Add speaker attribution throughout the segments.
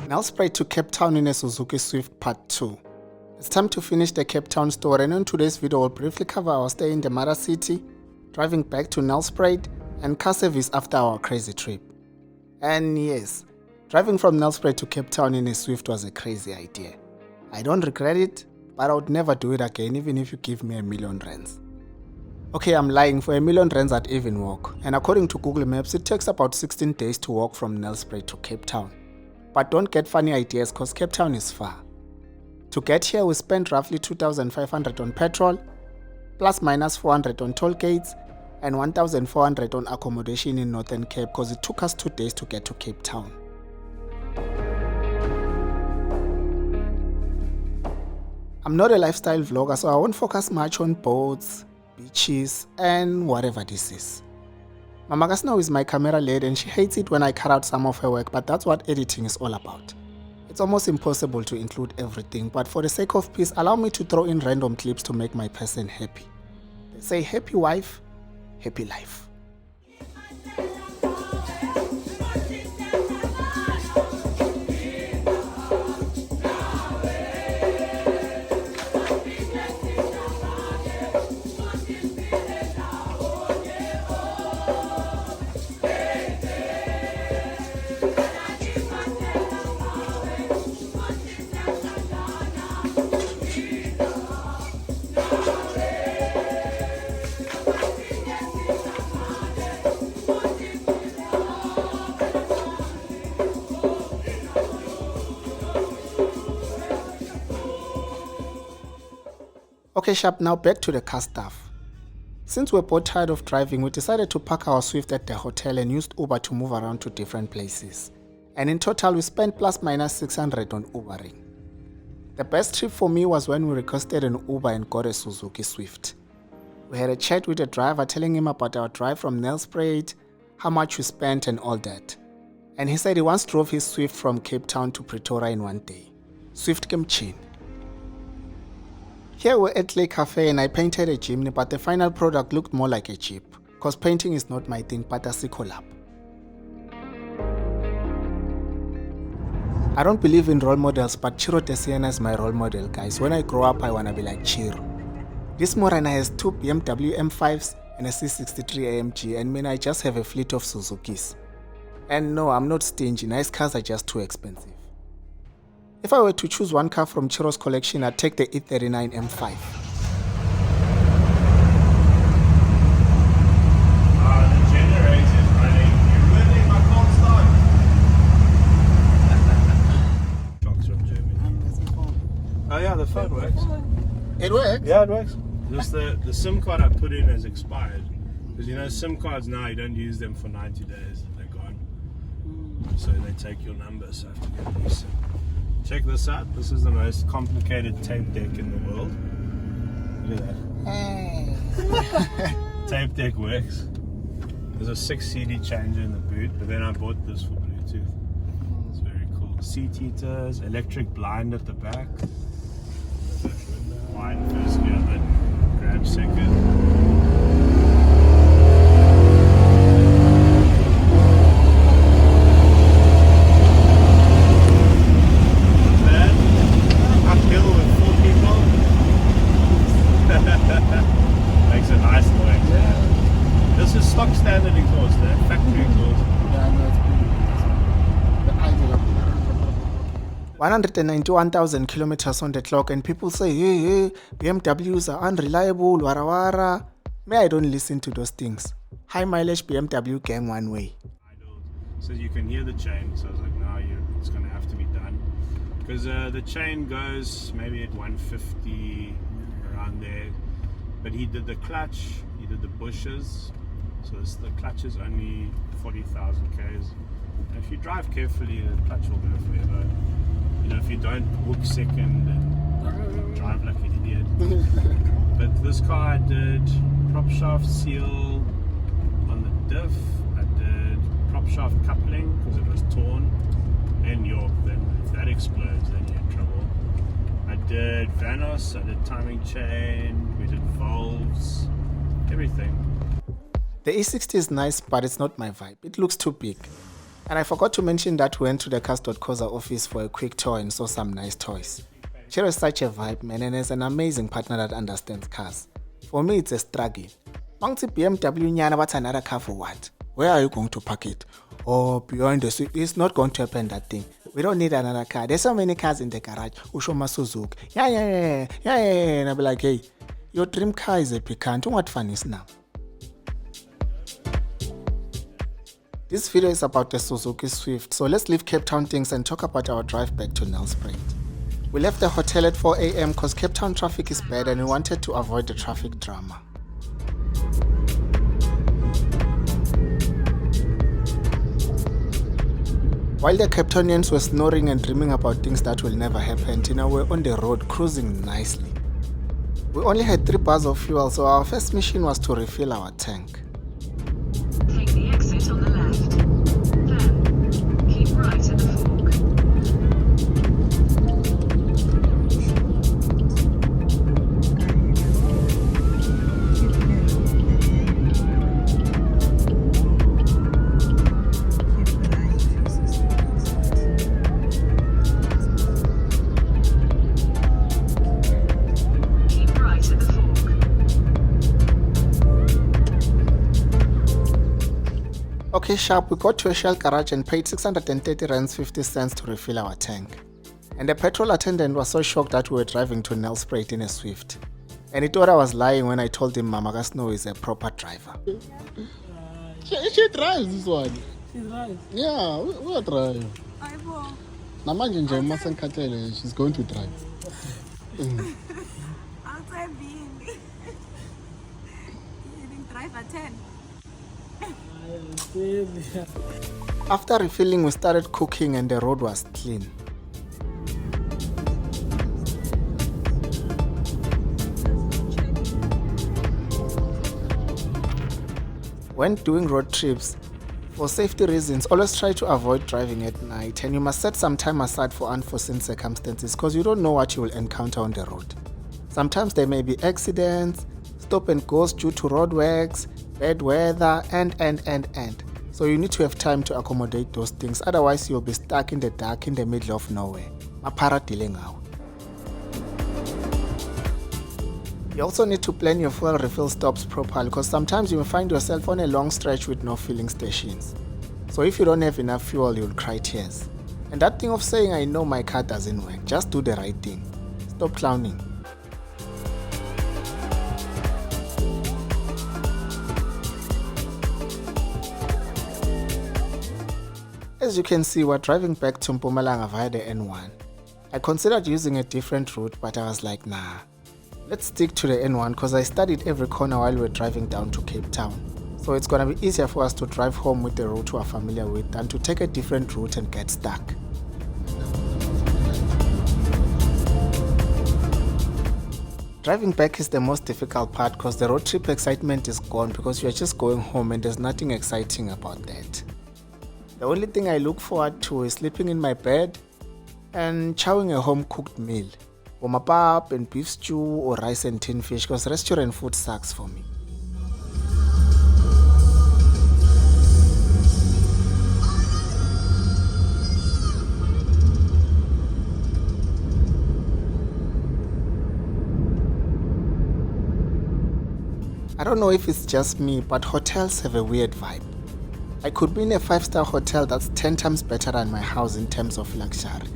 Speaker 1: Nelspruit to Cape Town in a Suzuki Swift Part 2. It's time to finish the Cape Town story, and in today's video we'll briefly cover our stay in the mother city, driving back to Nelspruit, and car service after our crazy trip. And yes, driving from Nelspruit to Cape Town in a Swift was a crazy idea. I don't regret it, but I would never do it again even if you give me R1,000,000. Okay, I'm lying, for R1,000,000 I'd even walk, and according to Google Maps it takes about 16 days to walk from Nelspruit to Cape Town. But don't get funny ideas cause Cape Town is far. To get here we spent roughly 2,500 on petrol, plus minus 400 on toll gates, and 1,400 on accommodation in Northern Cape cause it took us 2 days to get to Cape Town. I'm not a lifestyle vlogger, so I won't focus much on boats, beaches, and whatever this is. Mama Snow is my camera lady and she hates it when I cut out some of her work, but that's what editing is all about. It's almost impossible to include everything, but for the sake of peace, allow me to throw in random clips to make my person happy. They say happy wife, happy life. Okay sharp, now back to the car stuff. Since we're both tired of driving, we decided to park our Swift at the hotel and used Uber to move around to different places. And in total we spent plus minus 600 on Ubering. The best trip for me was when we requested an Uber and got a Suzuki Swift. We had a chat with the driver telling him about our drive from Nelspruit, how much we spent and all that. And he said he once drove his Swift from Cape Town to Pretoria in one day. Swift came chin. Here we're at Lake Cafe and I painted a chimney, but the final product looked more like a Jeep, cause painting is not my thing, but a collab. I don't believe in role models, but Chiro De Siena is my role model, guys. When I grow up I wanna be like Chiro. This Morena has 2 BMW M5s and a C63 AMG, and I just have a fleet of Suzukis. And no, I'm not stingy, nice cars are just too expensive. If I were to choose one car from Chiro's collection, I'd take the E39 M5.
Speaker 2: The generator is running. You're ruining my cold start. Shocks from Germany. Oh yeah, the phone works.
Speaker 1: It works?
Speaker 2: Yeah, it works. Just the SIM card I put in has expired. Because you know SIM cards now, you don't use them for 90 days. They're gone. So they take your number, so I have to get a new SIM. Check this out. This is the most complicated tape deck in the world. Look at that. Tape deck works. There's a 6 CD changer in the boot, but then I bought this for Bluetooth. It's very cool. Seat heaters, electric blind at the back. Wide first gear, then grab second. Makes a nice noise. Yeah. This is stock standard exhaust, factory exhaust.
Speaker 1: Yeah, 191,000 kilometers on the clock, and people say, hey, BMWs are unreliable, wara wara. Me, I don't listen to those things. High mileage BMW gang one way.
Speaker 2: So you can hear the chain, so I was like, no, it's going to have to be done. Because the chain goes maybe at 150, around there. But he did the clutch, he did the bushes, so the clutch is only 40,000 k's. And if you drive carefully, the clutch will go forever. You know, if you don't hook second and drive like an idiot. But this car I did prop shaft seal on the diff, I did prop shaft coupling because it was torn, and then if that explodes then you're in trouble. I did Vanos, I did timing chain, we did valves, everything.
Speaker 1: The E60 is nice, but it's not my vibe. It looks too big. And I forgot to mention that we went to the Cars.Coza office for a quick tour and saw some nice toys. Shiro is such a vibe, man, and is an amazing partner that understands cars. For me, it's a struggle. Mangti BMW nyana, what's another car for what? Where are you going to park it? Oh, behind the seat. It's not going to happen, that thing. We don't need another car. There's so many cars in the garage. Ushoma Suzuki. Yeah. And I'll be like, hey, your dream car is a pecan. What fun is now? This video is about the Suzuki Swift, so let's leave Cape Town things and talk about our drive back to Nelspruit. We left the hotel at 4 a.m. because Cape Town traffic is bad and we wanted to avoid the traffic drama. While the Cape Townians were snoring and dreaming about things that will never happen, Tina were on the road cruising nicely. We only had 3 bars of fuel, so our first mission was to refill our tank.
Speaker 3: Take the exit on the left. Then, keep right at the fork.
Speaker 1: Okay, sharp, we got to a Shell garage and paid 630 rands 50 cents to refill our tank. And the petrol attendant was so shocked that we were driving to Nelspruit in a Swift. And he thought I was lying when I told him Mama Snow is a proper driver.
Speaker 4: She drives this one.
Speaker 5: She drives.
Speaker 4: Yeah, we'll drive.
Speaker 5: I will.
Speaker 4: Namanje nje masenkhathele, she's going to drive.
Speaker 5: Outside being drive at 10.
Speaker 1: After refilling, we started cooking and the road was clean. When doing road trips, for safety reasons, always try to avoid driving at night, and you must set some time aside for unforeseen circumstances because you don't know what you will encounter on the road. Sometimes there may be accidents, stop and goes due to roadworks, bad weather, and. So you need to have time to accommodate those things, otherwise you'll be stuck in the dark in the middle of nowhere. You also need to plan your fuel refill stops properly because sometimes you will find yourself on a long stretch with no filling stations. So if you don't have enough fuel, you'll cry tears. And that thing of saying I know my car doesn't work, just do the right thing. Stop clowning. As you can see, we're driving back to Mpumalanga via the N1. I considered using a different route, but I was like, nah. Let's stick to the N1 because I studied every corner while we're driving down to Cape Town. So it's gonna be easier for us to drive home with the route we're familiar with than to take a different route and get stuck. Driving back is the most difficult part because the road trip excitement is gone because you're just going home and there's nothing exciting about that. The only thing I look forward to is sleeping in my bed and chowing a home-cooked meal, or my pap and beef stew or rice and tin fish because restaurant food sucks for me. I don't know if it's just me, but hotels have a weird vibe. I could be in a 5-star hotel that's 10 times better than my house in terms of luxury.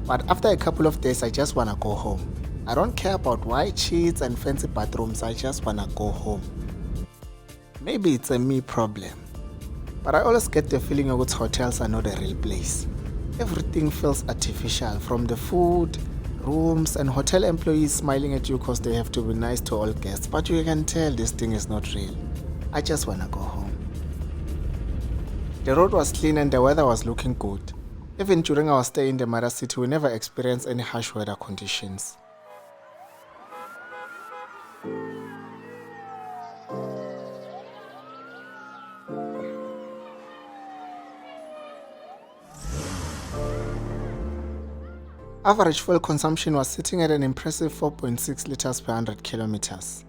Speaker 1: But after a couple of days, I just wanna go home. I don't care about white sheets and fancy bathrooms, I just wanna go home. Maybe it's a me problem. But I always get the feeling that hotels are not a real place. Everything feels artificial, from the food, rooms, and hotel employees smiling at you because they have to be nice to all guests. But you can tell this thing is not real. I just wanna go home. The road was clean and the weather was looking good. Even during our stay in the mother city, we never experienced any harsh weather conditions. Average fuel consumption was sitting at an impressive 4.6 liters per 100 kilometers.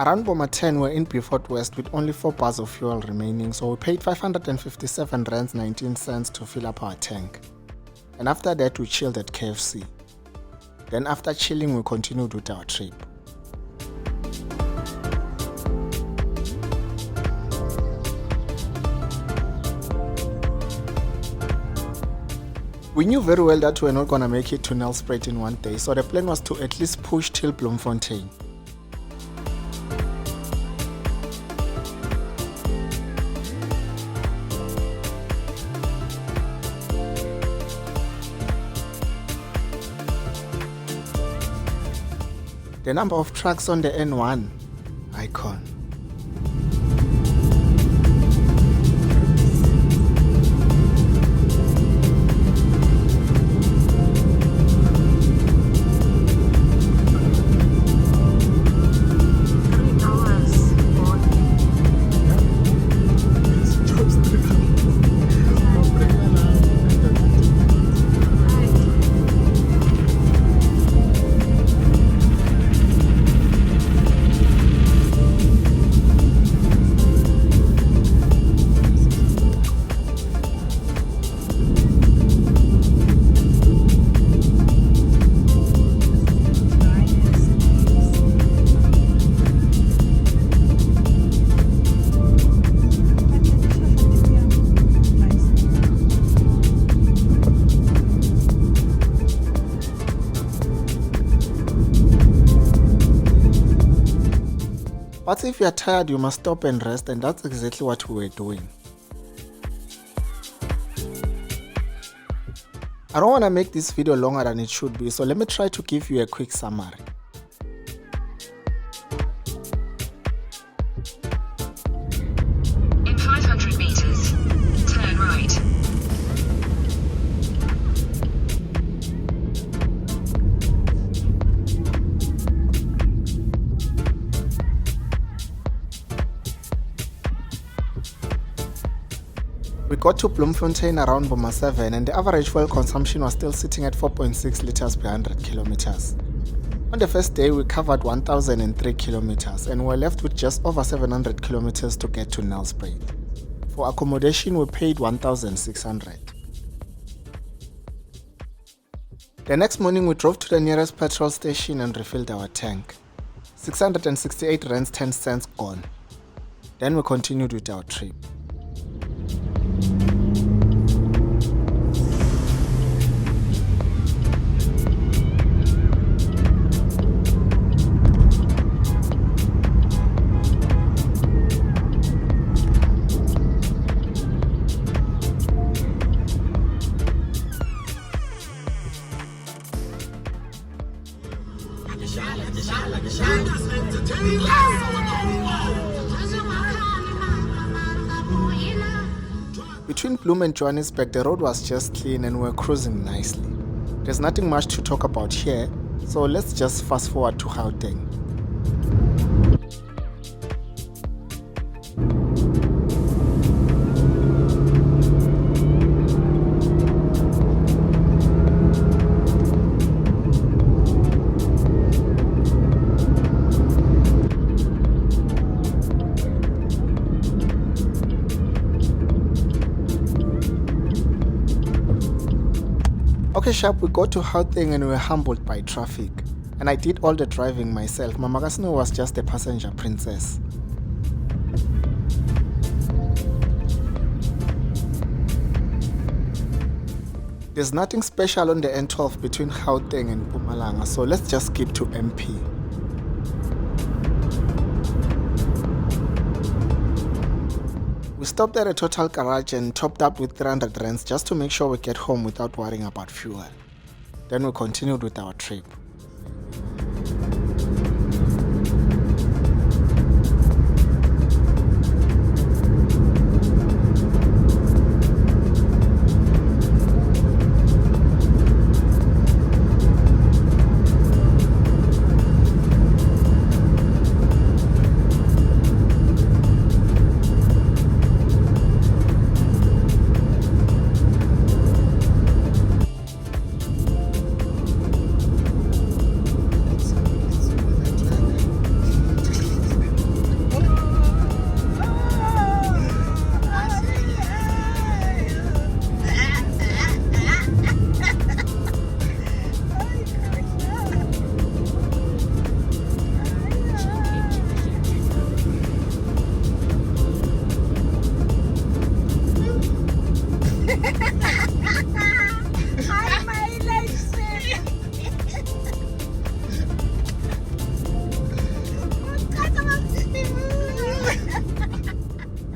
Speaker 1: Around Boma 10 we're in Beaufort West with only 4 bars of fuel remaining, so we paid 557 rands 19 cents to fill up our tank. And after that we chilled at KFC. Then after chilling we continued with our trip. We knew very well that we were not going to make it to Nelspruit in one day, so the plan was to at least push till Bloemfontein. The number of trucks on the N1, icon. But if you are tired, you must stop and rest, and that's exactly what we were doing. I don't want to make this video longer than it should be, so let me try to give you a quick summary.
Speaker 3: In 500 meters, turn right.
Speaker 1: We got to Bloemfontein around Boma 7 and the average fuel consumption was still sitting at 4.6 liters per 100 kilometers. On the first day we covered 1003 kilometers and were left with just over 700 kilometers to get to Nelspruit. For accommodation we paid 1,600. The next morning we drove to the nearest petrol station and refilled our tank. 668 rands 10 cents gone. Then we continued with our trip. Between Bloem and Johannesburg, the road was just clean and we were cruising nicely. There's nothing much to talk about here, so let's just fast forward to Gauteng. Okay sharp, we got to Gauteng and we were humbled by traffic. And I did all the driving myself. Mama Kasno was just a passenger princess. There's nothing special on the N12 between Gauteng and Mpumalanga, so let's just skip to MP. We stopped at a total garage and topped up with 300 rands just to make sure we get home without worrying about fuel. Then we continued with our trip.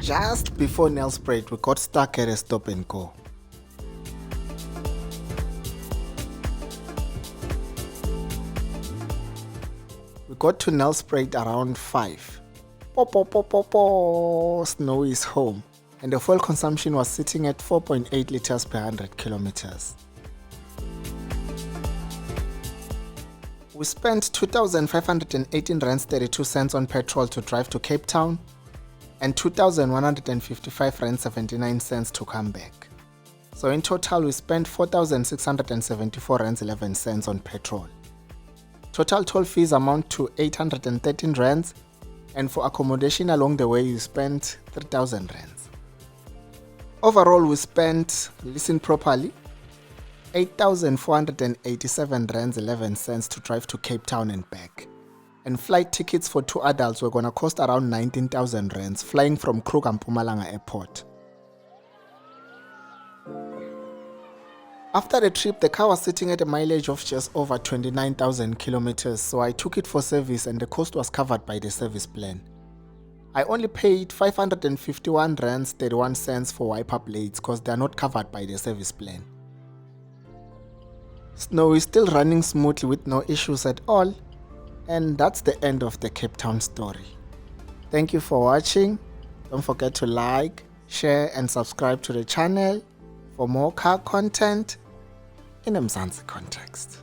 Speaker 1: Just before Nelspruit, we got stuck at a stop and go. We got to Nelspruit around 5. Snow is home, and the fuel consumption was sitting at 4.8 liters per 100 kilometers. We spent 2,518 rands 32 cents on petrol to drive to Cape Town and 2,155 rands 79 cents to come back. So in total we spent 4,674 rands 11 cents on petrol. Total toll fees amount to 813 rands, and for accommodation along the way you spent 3,000 rands. Overall we spent, listen properly, 8,487 rands 11 cents to drive to Cape Town and back. And flight tickets for 2 adults were gonna cost around 19,000 rands flying from Kruger Mpumalanga Airport. After the trip, the car was sitting at a mileage of just over 29,000 kilometers, so I took it for service and the cost was covered by the service plan. I only paid 551 rands 31 cents for wiper blades because they are not covered by the service plan. Snow is still running smoothly with no issues at all, and that's the end of the Cape Town story. Thank you for watching. Don't forget to like, share and subscribe to the channel for more car content in a Mzansi context.